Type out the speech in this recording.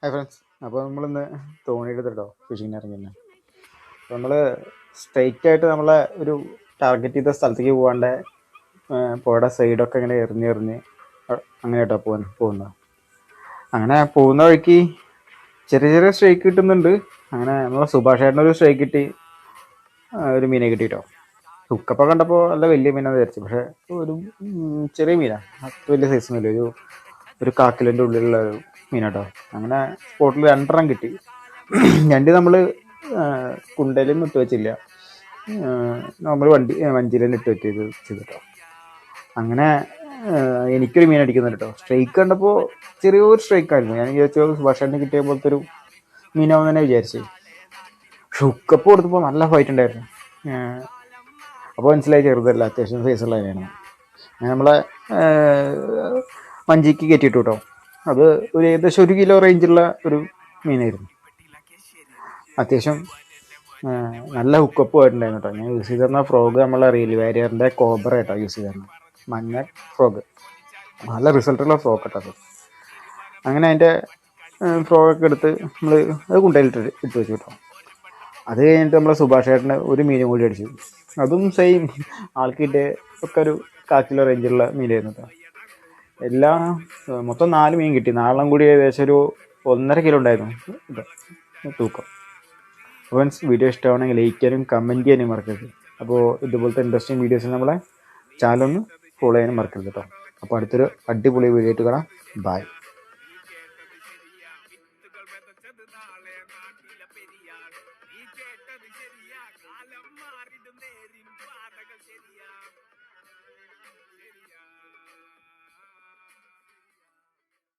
Hi friends. അപ്പോൾ നമ്മളിന്ന് തോണി എടുത്തിട്ടോ ഫിഷിങ്ങിന് ഇറങ്ങിയിരുന്നത്. അപ്പോൾ നമ്മൾ സ്ട്രെയിറ്റ് ആയിട്ട് നമ്മളെ ഒരു ടാർഗറ്റ് ചെയ്ത സ്ഥലത്തേക്ക് പോകാണ്ട് പുഴയുടെ സൈഡൊക്കെ ഇങ്ങനെ എറിഞ്ഞ് അങ്ങനെ കേട്ടോ പോകുന്നത്. അങ്ങനെ പോകുന്ന വഴിക്ക് ചെറിയ ചെറിയ സ്ട്രൈക്ക് കിട്ടുന്നുണ്ട്. അങ്ങനെ നമ്മളെ സുഭാഷ് ചേട്ടനൊരു സ്ട്രൈക്ക് കിട്ടി, ഒരു മീനെ കിട്ടിട്ടോ. ഹുക്കപ്പം കണ്ടപ്പോൾ നല്ല വലിയ മീനാന്ന് വിചാരിച്ചു, പക്ഷേ ഒരു ചെറിയ മീനാണ്, അത്ര വലിയ സൈസൊന്നുമില്ല. ഒരു കാക്കിലിൻ്റെ ഉള്ളിലുള്ള ഒരു മീനാട്ടോ. അങ്ങനെ സ്പോട്ടിൽ 2 കിട്ടി. 2 നമ്മൾ കുണ്ടയിലൊന്നും ഇട്ട് വെച്ചില്ല, നമ്മൾ വഞ്ചിയിലും ഇട്ട് ചെയ്തിട്ടോ. അങ്ങനെ എനിക്കൊരു മീൻ അടിക്കുന്നുണ്ട് കേട്ടോ. സ്ട്രൈക്ക് കണ്ടപ്പോൾ ചെറിയൊരു സ്ട്രൈക്കായിരുന്നു. ഞാൻ വിചാരിച്ചു സുഭാഷേട്ടന് കിട്ടിയ പോലത്തെ ഒരു മീനാവും തന്നെ വിചാരിച്ചു. ഹുക്കപ്പ് കൊടുത്തപ്പോൾ നല്ല ഫൈറ്റ് ഉണ്ടായിരുന്നു. അപ്പോൾ മനസ്സിലായി ചെറുതല്ല, അത്യാവശ്യം സൈസുള്ള അതിനാണ്. നമ്മളെ വഞ്ചിക്ക് കയറ്റിയിട്ടു കേട്ടോ. അത് ഏകദേശം 1 കിലോ റേഞ്ചുള്ള ഒരു മീനായിരുന്നു. അത്യാവശ്യം നല്ല ഹുക്കപ്പ് ആയിട്ടുണ്ടായിരുന്നു കേട്ടോ. ഞാൻ യൂസ് ചെയ്തിരുന്ന ഫ്രോഗ് നമ്മളെ റീൽ വാരിയറിൻ്റെ കോബ്ര കേട്ടോ യൂസ് ചെയ്തിരുന്നത്, മഞ്ഞ ഫ്രോഗ്. നല്ല റിസൾട്ടുള്ള ഫ്രോഗ് കേട്ടോ അത്. അങ്ങനെ അതിൻ്റെ ഫ്രോഗൊക്കെ എടുത്ത് നമ്മൾ അത് കുണ്ടയിലിട്ട് ഇട്ട് വെച്ചു കേട്ടോ. അത് കഴിഞ്ഞിട്ട് നമ്മളെ സുഭാഷ് ചേട്ടന് ഒരു മീനും കൂടി അടിച്ചു. അതും സെയിം ആൾക്കിട്ട് ഒക്കെ ഒരു 1/4 കിലോ റേഞ്ചുള്ള മീനായിരുന്നു കേട്ടോ. എല്ലാം മൊത്തം 4 മീൻ കിട്ടി. 4 കൂടി ഏകദേശം ഒരു 1.5 കിലോ ഉണ്ടായിരുന്നു തൂക്കം. അപ്പോൾ വീഡിയോ ഇഷ്ടമാണെങ്കിൽ ലൈക്ക് ചെയ്യാനും കമൻറ്റ് ചെയ്യാനും മറക്കരുത്. അപ്പോൾ ഇതുപോലത്തെ ഇൻട്രസ്റ്റിംഗ് വീഡിയോസ് നമ്മളെ ചാനലൊന്ന് ഫോളോ ചെയ്യാനും മറക്കരുത് കേട്ടോ. അപ്പോൾ അടുത്തൊരു അടിപൊളി വീഡിയോ ആയിട്ട് കാണാം. ബൈ.